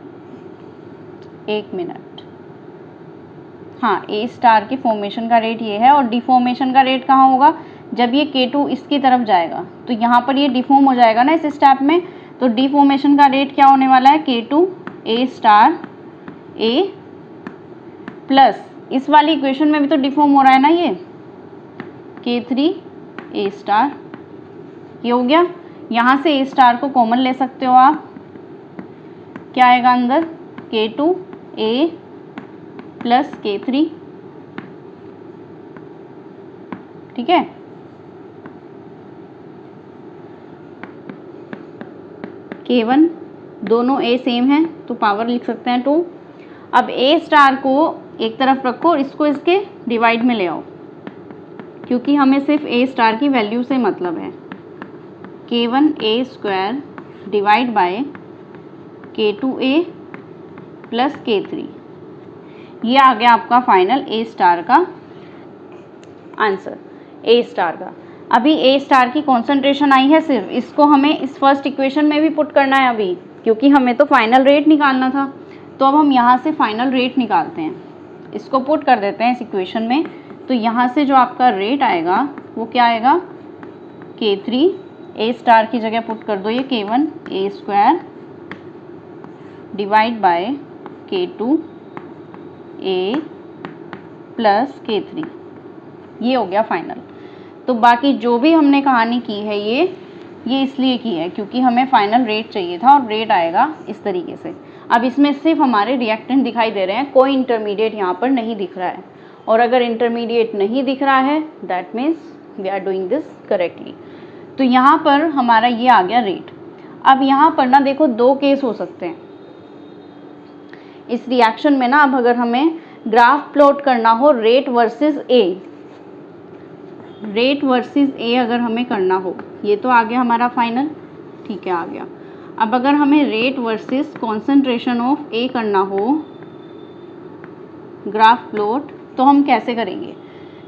एक मिनट, हाँ A स्टार की फॉर्मेशन का रेट ये है, और डिफॉर्मेशन का रेट कहाँ होगा, जब ये K2 इसकी तरफ जाएगा, तो यहाँ पर ये डिफॉर्म हो जाएगा ना इस स्टेप में। तो डिफॉर्मेशन का रेट क्या होने वाला है, K2 A star A plus इस वाली इक्वेशन में भी तो डिफॉर्म हो रहा है ना ये K3 A स्टार। ये हो गया। यहाँ से A स्टार को कॉमन ले सकते हो आप, क्या आएगा अंदर, K2 A प्लस K3, ठीक है। K1 दोनों A सेम है तो पावर लिख सकते हैं 2। अब A स्टार को एक तरफ रखो और इसको इसके डिवाइड में ले आओ, क्योंकि हमें सिर्फ A स्टार की वैल्यू से मतलब है। K1A² divide by K2A plus K3। ये आ गया आपका फाइनल A स्टार का आंसर, A स्टार का। अभी A स्टार की कॉन्सेंट्रेशन आई है सिर्फ, इसको हमें इस फर्स्ट इक्वेशन में भी पुट करना है अभी, क्योंकि हमें तो फाइनल रेट निकालना था। तो अब हम यहाँ से फाइनल रेट निकालते हैं, इसको पुट कर देते हैं इस इक्वेशन में। तो यहाँ से जो आपका रेट आएगा वो क्या आएगा, K3 A स्टार की जगह पुट कर दो ये K1A² divide by K2A plus K3। ये हो गया फाइनल। तो बाकी जो भी हमने कहानी की है ये इसलिए की है क्योंकि हमें फाइनल रेट चाहिए था और रेट आएगा इस तरीके से। अब इसमें सिर्फ हमारे रिएक्टेंट दिखाई दे रहे हैं, कोई इंटरमीडिएट यहाँ पर नहीं दिख रहा है। और अगर इंटरमीडिएट नहीं दिख रहा है that means we are doing this correctly. तो यहाँ पर हमारा ये आ गया रेट। अब यहाँ पर ना देखो दो केस हो सकते हैं इस रिएक्शन में ना। अब अगर हमें ग्राफ प्लॉट करना हो रेट वर्सेस ए अगर हमें करना हो, ये तो आ गया हमारा फाइनल, ठीक है आ गया। अब अगर हमें रेट वर्सेस कॉन्सेंट्रेशन ऑफ ए करना हो ग्राफ प्लॉट, तो हम कैसे करेंगे?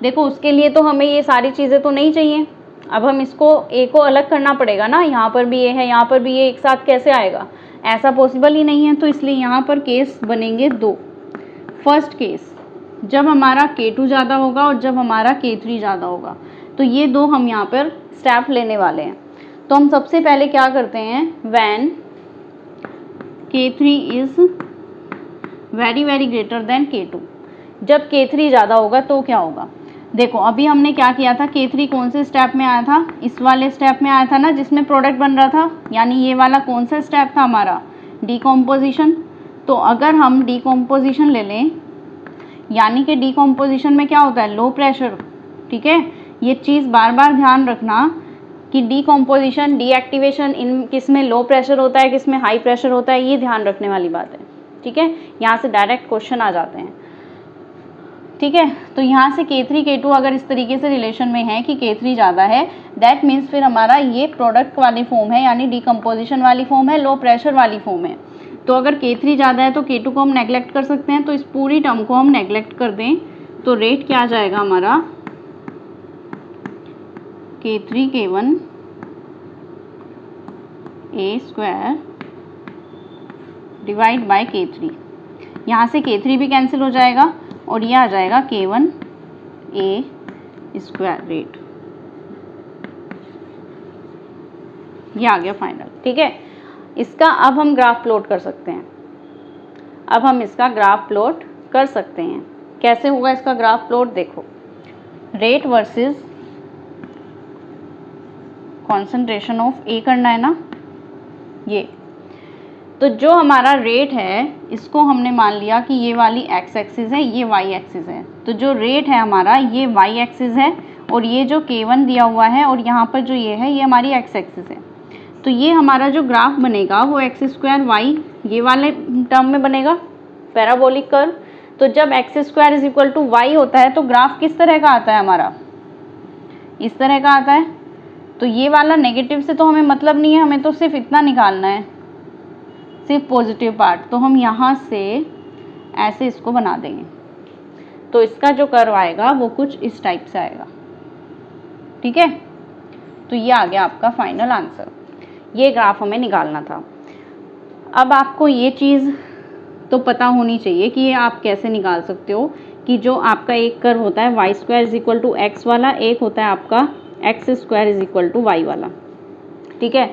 देखो उसके लिए तो हमें ये सारी चीज़ें तो नहीं चाहिए। अब हम इसको ए को अलग करना पड़ेगा ना, यहाँ पर भी ए है यहाँ पर भी ए, एक साथ कैसे आएगा? ऐसा पॉसिबल ही नहीं है। तो इसलिए यहाँ पर केस बनेंगे दो। फर्स्ट केस जब हमारा K2 ज़्यादा होगा और जब हमारा K3 ज़्यादा होगा, तो ये दो हम यहाँ पर स्टेप लेने वाले हैं। तो हम सबसे पहले क्या करते हैं, when K3 is very very greater than K2, जब K3 ज़्यादा होगा तो क्या होगा? देखो अभी हमने क्या किया था, K3 कौन से स्टेप में आया था? इस वाले स्टेप में आया था ना जिसमें प्रोडक्ट बन रहा था, यानी ये वाला कौन सा स्टेप था हमारा? डीकम्पोजिशन। तो अगर हम डीकम्पोजिशन ले लें, यानी कि डीकम्पोजिशन में क्या होता है, लो प्रेशर, ठीक है। ये चीज़ बार बार ध्यान रखना कि डीकम्पोजिशन डीएक्टिवेशन इन किस में लो प्रेशर होता है किस में हाई प्रेशर होता है, ये ध्यान रखने वाली बात है, ठीक है। यहाँ से डायरेक्ट क्वेश्चन आ जाते हैं, ठीक है। तो यहाँ से K3 K2 अगर इस तरीके से रिलेशन में है कि K3 ज़्यादा है, दैट मीन्स फिर हमारा ये प्रोडक्ट वाली फॉर्म है, यानी डीकम्पोजिशन वाली फॉर्म है, लो प्रेशर वाली फॉर्म है। तो अगर K3 ज़्यादा है तो K2 को हम नेगलेक्ट कर सकते हैं। तो इस पूरी टर्म को हम नेगलेक्ट कर दें तो रेट क्या आ जाएगा हमारा, K3 K1 A² divide by K3। यहाँ से K3 भी कैंसिल हो जाएगा और ये आ जाएगा K1 A² रेट। ये आ गया फाइनल, ठीक है। इसका अब हम ग्राफ प्लॉट कर सकते हैं। अब हम इसका ग्राफ प्लॉट कर सकते हैं। कैसे होगा इसका ग्राफ प्लॉट? देखो रेट वर्सेस कॉन्सेंट्रेशन ऑफ ए करना है ना, ये तो जो हमारा रेट है इसको हमने मान लिया कि ये वाली एक्स एक्सिस है, ये वाई एक्सिस है। तो जो रेट है हमारा ये वाई एक्सिस है और ये जो K1 दिया हुआ है और यहाँ पर जो ये है ये हमारी एक्स एक्सिस है। तो ये हमारा जो ग्राफ बनेगा वो x² y ये वाले टर्म में बनेगा, पैराबोलिक कर्व। तो जब x² is equal to y होता है तो ग्राफ किस तरह का आता है हमारा, इस तरह का आता है। तो ये वाला नेगेटिव से तो हमें मतलब नहीं है, हमें तो सिर्फ इतना निकालना है, सिर्फ पॉजिटिव पार्ट। तो हम यहाँ से ऐसे इसको बना देंगे, तो इसका जो कर्व आएगा वो कुछ इस टाइप से आएगा, ठीक है। तो ये आ गया आपका फाइनल आंसर। ये ग्राफ हमें निकालना था। अब आपको ये चीज़ तो पता होनी चाहिए कि ये आप कैसे निकाल सकते हो कि जो आपका एक कर्व होता है y² is equal to x वाला, एक होता है आपका x² is equal to y वाला, ठीक है।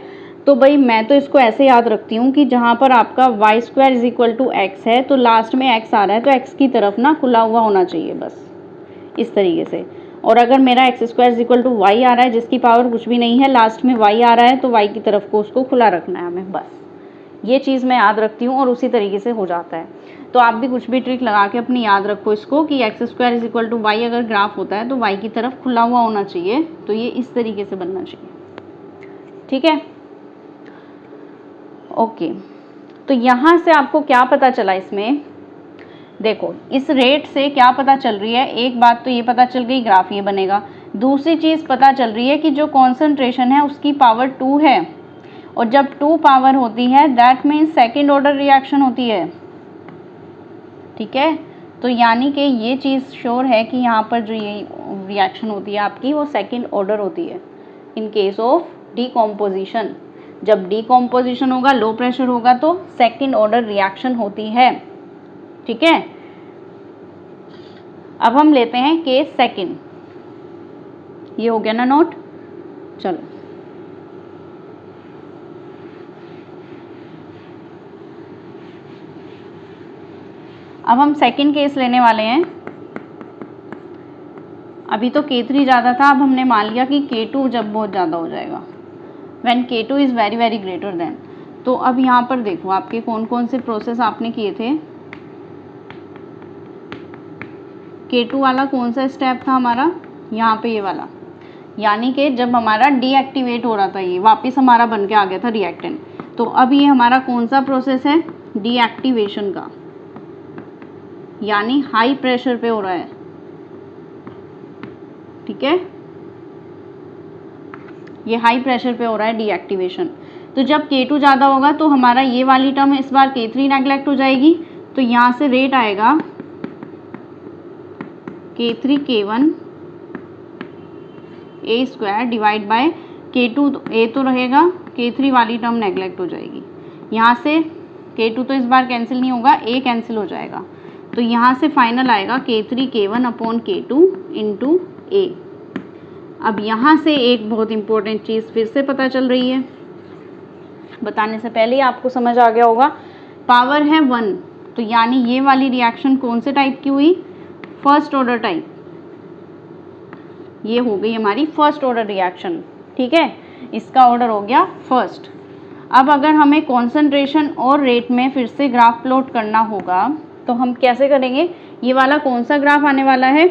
तो भाई मैं तो इसको ऐसे याद रखती हूँ कि जहाँ पर आपका y² is equal to x है तो लास्ट में x आ रहा है तो x की तरफ ना खुला हुआ होना चाहिए, बस इस तरीके से। और अगर मेरा x² is equal to y आ रहा है जिसकी पावर कुछ भी नहीं है, लास्ट में y आ रहा है तो y की तरफ को उसको खुला रखना है हमें, बस ये चीज़ मैं याद रखती हूँ और उसी तरीके से हो जाता है। तो आप भी कुछ भी ट्रिक लगा के अपनी याद रखो इसको कि x² is equal to y अगर ग्राफ होता है तो y की तरफ खुला हुआ होना चाहिए, तो ये इस तरीके से बनना चाहिए, ठीक है। ओके, तो यहाँ से आपको क्या पता चला इसमें, देखो इस रेट से क्या पता चल रही है, एक बात तो ये पता चल गई ग्राफ ये बनेगा। दूसरी चीज़ पता चल रही है कि जो कॉन्सेंट्रेशन है उसकी पावर 2 है, और जब 2 पावर होती है that means second order reaction होती है। ठीक है, तो यानी कि ये चीज़ श्योर है कि यहाँ पर जो ये रिएक्शन होती है आपकी वो सेकेंड ऑर्डर होती है इन केस ऑफ डीकॉम्पोजिशन। जब डीकॉम्पोजिशन होगा, लो प्रेशर होगा, तो सेकेंड ऑर्डर रिएक्शन होती है। ठीक है, अब हम लेते हैं केस सेकेंड। ये हो गया ना नोट। चलो अब हम सेकेंड केस लेने वाले हैं। अभी तो K3 ज़्यादा था, अब हमने मान लिया कि K2 जब बहुत ज़्यादा हो जाएगा, when K2 is very very greater than. तो अब यहाँ पर देखो आपके कौन कौन से प्रोसेस आपने किए थे। K2 वाला कौन सा स्टेप था हमारा, यहाँ पे ये वाला, यानी कि जब हमारा डीएक्टिवेट हो रहा था, ये वापस हमारा बन के आ गया था रिएक्टेंट। तो अब ये हमारा कौन सा प्रोसेस है, डीएक्टिवेशन का, यानी हाई प्रेशर पे हो रहा है। ठीक है, ये हाई प्रेशर पे हो रहा है डीएक्टिवेशन। तो जब K2 ज़्यादा होगा तो हमारा ये वाली टर्म इस बार K3 नेगलेक्ट हो जाएगी, तो यहाँ से रेट आएगा K3 K1 A square divide by K2 A तो रहेगा, K3 वाली टर्म नेगलेक्ट हो जाएगी। यहाँ से K2 तो इस बार कैंसिल नहीं होगा, A कैंसिल हो जाएगा, तो यहाँ से फाइनल आएगा K3 K1 upon K2 into A। अब यहाँ से एक बहुत इंपॉर्टेंट चीज़ फिर से पता चल रही है, बताने से पहले ही आपको समझ आ गया होगा। पावर है 1, तो यानी ये वाली रिएक्शन कौन से टाइप की हुई, फर्स्ट ऑर्डर टाइप। ये हो गई हमारी फर्स्ट ऑर्डर रिएक्शन। ठीक है, इसका ऑर्डर हो गया फर्स्ट। अब अगर हमें कॉन्सेंट्रेशन और रेट में फिर से ग्राफ प्लॉट करना होगा तो हम कैसे करेंगे। ये वाला कौन सा ग्राफ आने वाला है,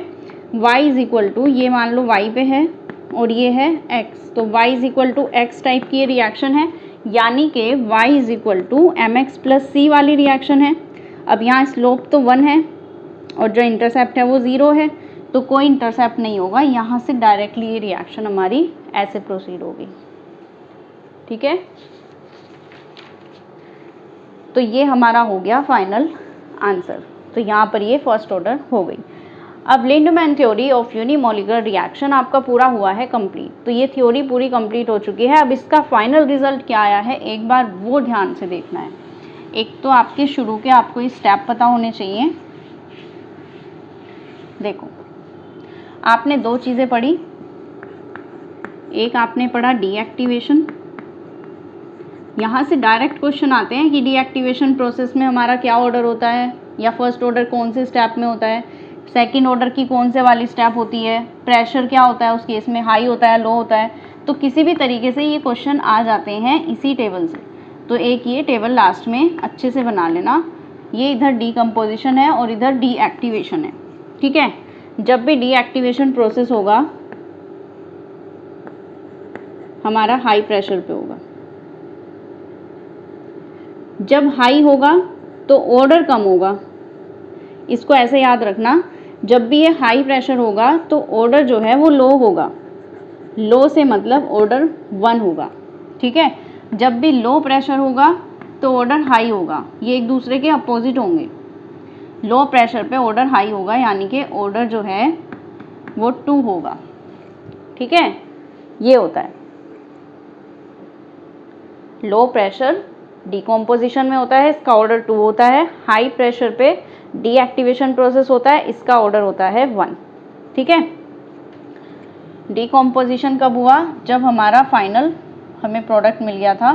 y इज इक्वल टू, ये मान लो y पे है और ये है x, तो y is equal to x type की ये रिएक्शन है, यानी कि y is equal to mx plus c वाली रिएक्शन है। अब यहाँ स्लोप तो 1 है और जो इंटरसेप्ट है वो 0 है, तो कोई इंटरसेप्ट नहीं होगा, यहाँ से डायरेक्टली ये रिएक्शन हमारी ऐसे प्रोसीड होगी। ठीक है, तो ये हमारा हो गया फाइनल आंसर। तो यहाँ पर ये फर्स्ट ऑर्डर हो गई। अब Lindeman theory of unimolecular reaction आपका पूरा हुआ है कंप्लीट। तो ये थ्योरी पूरी कंप्लीट हो चुकी है। अब इसका फाइनल रिजल्ट क्या आया है एक बार वो ध्यान से देखना है। एक तो आपके शुरू के आपको ये स्टेप पता होने चाहिए। देखो आपने दो चीज़ें पढ़ी, एक आपने पढ़ा डीएक्टिवेशन। यहाँ से डायरेक्ट क्वेश्चन आते हैं कि डीएक्टिवेशन प्रोसेस में हमारा क्या ऑर्डर होता है, या फर्स्ट ऑर्डर कौन से स्टेप में होता है, सेकंड ऑर्डर की कौन से वाली स्टेप होती है, प्रेशर क्या होता है उस केस में, हाई होता है लो होता है। तो किसी भी तरीके से ये क्वेश्चन आ जाते हैं इसी टेबल से। तो एक ये टेबल लास्ट में अच्छे से बना लेना। ये इधर डीकम्पोजिशन है और इधर डीएक्टिवेशन है। ठीक है, जब भी डीएक्टिवेशन प्रोसेस होगा हमारा हाई प्रेशर पे होगा। जब हाई होगा तो ऑर्डर कम होगा। इसको ऐसे याद रखना, जब भी ये हाई प्रेशर होगा तो ऑर्डर जो है वो लो होगा। लो से मतलब ऑर्डर 1 होगा। ठीक है, जब भी लो प्रेशर होगा तो ऑर्डर हाई होगा। ये एक दूसरे के अपोजिट होंगे। लो प्रेशर पे ऑर्डर हाई होगा, यानी कि ऑर्डर जो है वो 2 होगा। ठीक है, ये होता है। लो प्रेशर डिकम्पोजिशन में होता है, इसका ऑर्डर 2 होता है। हाई प्रेशर पे डीएक्टिवेशन प्रोसेस होता है, इसका ऑर्डर होता है 1। ठीक है, डिकम्पोजिशन कब हुआ, जब हमारा फाइनल हमें प्रोडक्ट मिल गया था,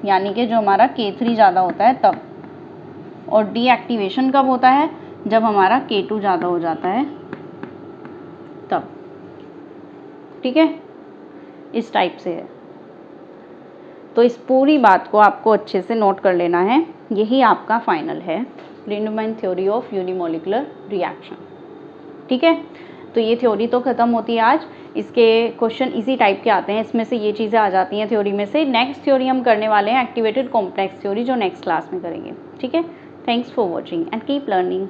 यानी कि जो हमारा K3 ज़्यादा होता है तब। और डीएक्टिवेशन कब होता है, जब हमारा K2 ज़्यादा हो जाता है तब। ठीक है, इस टाइप से है। तो इस पूरी बात को आपको अच्छे से नोट कर लेना है। यही आपका फाइनल है, Lindeman theory of unimolecular reaction. ठीक है, तो ये थ्योरी तो ख़त्म होती है आज। इसके क्वेश्चन इसी टाइप के आते हैं, इसमें से ये चीज़ें आ जाती हैं थ्योरी में से। नेक्स्ट थ्योरी हम करने वाले हैं एक्टिवेटेड कॉम्प्लेक्स थ्योरी, जो नेक्स्ट क्लास में करेंगे। ठीक है, thanks for watching and keep learning.